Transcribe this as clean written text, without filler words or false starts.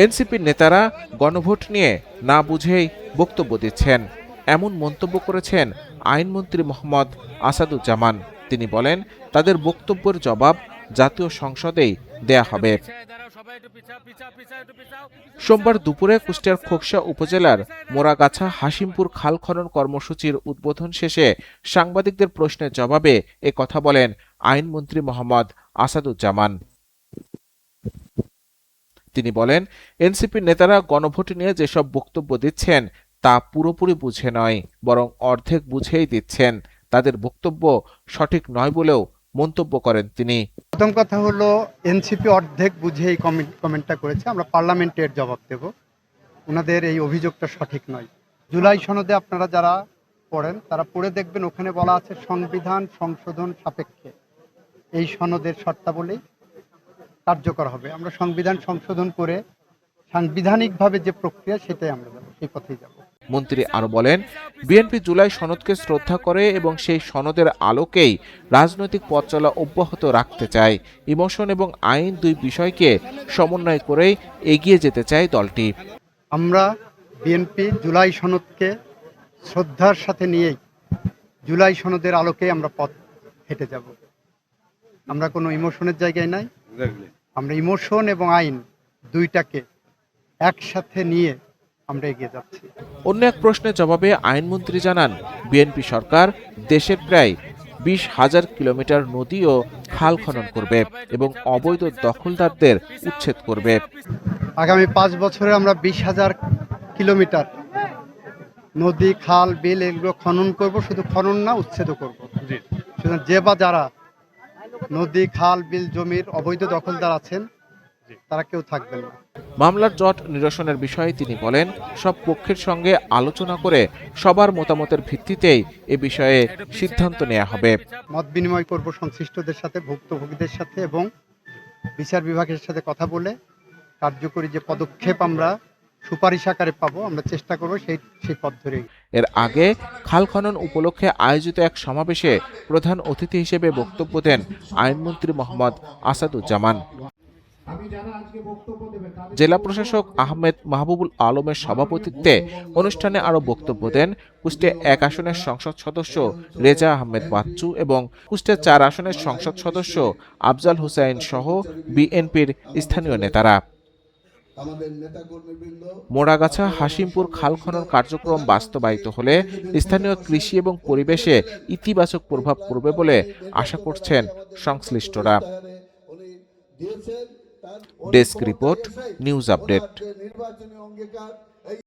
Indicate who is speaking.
Speaker 1: এনসিপির নেতারা গণভোট নিয়ে না বুঝেই বক্তব্য দিচ্ছেন, এমন মন্তব্য করেছেন আইনমন্ত্রী মোহাম্মদ আসাদুজ্জামান। তিনি বলেন, তাদের বক্তব্যের জবাব জাতীয় সংসদেই দেয়া হবে। সোমবার দুপুরে কুষ্টিয়ার খোকসা উপজেলার মোরাগাছা হাসিমপুর খাল খনন কর্মসূচির উদ্বোধন শেষে সাংবাদিকদের প্রশ্নের জবাবে এ কথা বলেন আইনমন্ত্রী মোহাম্মদ আসাদুজ্জামান। তিনি বলেন, এনসিপির নেতারা গণভোট নিয়ে যেসব বক্তব্য দিচ্ছেন তা পুরোপুরি বুঝে নয়, বরং অর্ধেক বুঝেই দিচ্ছেন। তাদের বক্তব্য সঠিক নয় বলেও মন্তব্য করেন তিনি।
Speaker 2: প্রথম কথা হলো, এনসিপি অর্ধেক বুঝে এই কমেন্টটা করেছে। আমরা পার্লামেন্টের জবাব দেব। ওনাদের এই অভিযোগটা সঠিক নয়। জুলাই সনদে আপনারা যারা পড়েন তারা পড়ে দেখবেন, ওখানে বলা আছে সংবিধান সংশোধন সাপেক্ষে এই সনদের শর্তাবলী কার্যকর হবে। আমরা সংবিধান সংশোধন করে সাংবিধানিকভাবে যে প্রক্রিয়া সেটাই আমরা যাব, সেই পথেই যাব।
Speaker 1: মন্ত্রী আরো বলেন, বিএনপি জুলাই সনদকে শ্রদ্ধা করে এবং সেই সনদের আলোকেই রাজনৈতিক পথ চলা অব্যাহত রাখতে চায়। ইমোশন এবং আইন দুই বিষয়কে সমন্বয় করেই এগিয়ে যেতে চায় দলটি।
Speaker 2: আমরা বিএনপি জুলাই সনদকে শ্রদ্ধার সাথে নিয়েই জুলাই সনদের আলোকে আমরা পথ হেঁটে যাব। আমরা কোনো ইমোশনের জায়গায় নাই। আমরা ইমোশন এবং আইন দুইটাকে একসাথে নিয়ে আমরা এগিয়ে যাচ্ছি।
Speaker 1: অন্য এক প্রশ্নের জবাবে আইনমন্ত্রী জানান, বিএনপি সরকার দেশের প্রায় 20,000 কিলোমিটার নদী ও খাল খনন করবে এবং অবৈধ দখলদারদের উচ্ছেদ করবে।
Speaker 2: আগামী 5 বছরে আমরা 20,000 কিলোমিটার নদী, খাল, বিল এগুলো খনন করব। শুধু খনন না, উচ্ছেদও করব। যে বা যারা নদী, খাল, বিল, জমির অবৈধ দখলদার আছেন তারা কেউ থাকবেন না।
Speaker 1: মামলার জট নিরসনের বিষয়ে তিনি বলেন, সব পক্ষের সঙ্গে আলোচনা করে সবার মতামতের ভিত্তিতেই এ বিষয়ে সিদ্ধান্ত নেওয়া হবে।
Speaker 2: মত বিনিময় করব সংশ্লিষ্টদের সাথে, ভুক্তভোগীদের সাথে এবং বিচার বিভাগের সাথে কথা বলে কার্যকরী যে পদক্ষেপ আমরা সুপারিশ আকারে পাবো, আমরা চেষ্টা করব সেই পথ ধরেই।
Speaker 1: এর আগে খাল খনন উপলক্ষে আয়োজিত এক সমাবেশে প্রধান অতিথি হিসেবে বক্তব্য দেন আইনমন্ত্রী মোহাম্মদ আসাদুজ্জামান। জেলা প্রশাসক আহমেদ মাহবুবুল আলমের সভাপতিত্বে অনুষ্ঠানে আরো বক্তব্য দেন কুষ্টিয়া 1 আসনের সংসদ সদস্য রেজা আহমেদ বাচ্চু এবং কুষ্টিয়া 4 আসনের সংসদ সদস্য আফজাল হুসাইন সহ বিএনপির স্থানীয় নেতারা। মোরাগাছা হাসিমপুর খাল খনন কার্যক্রম বাস্তবায়িত হলে স্থানীয় কৃষি এবং পরিবেশে ইতিবাচক প্রভাব পড়বে বলে আশা করছেন সংশ্লিষ্টরা। Desk report, news update.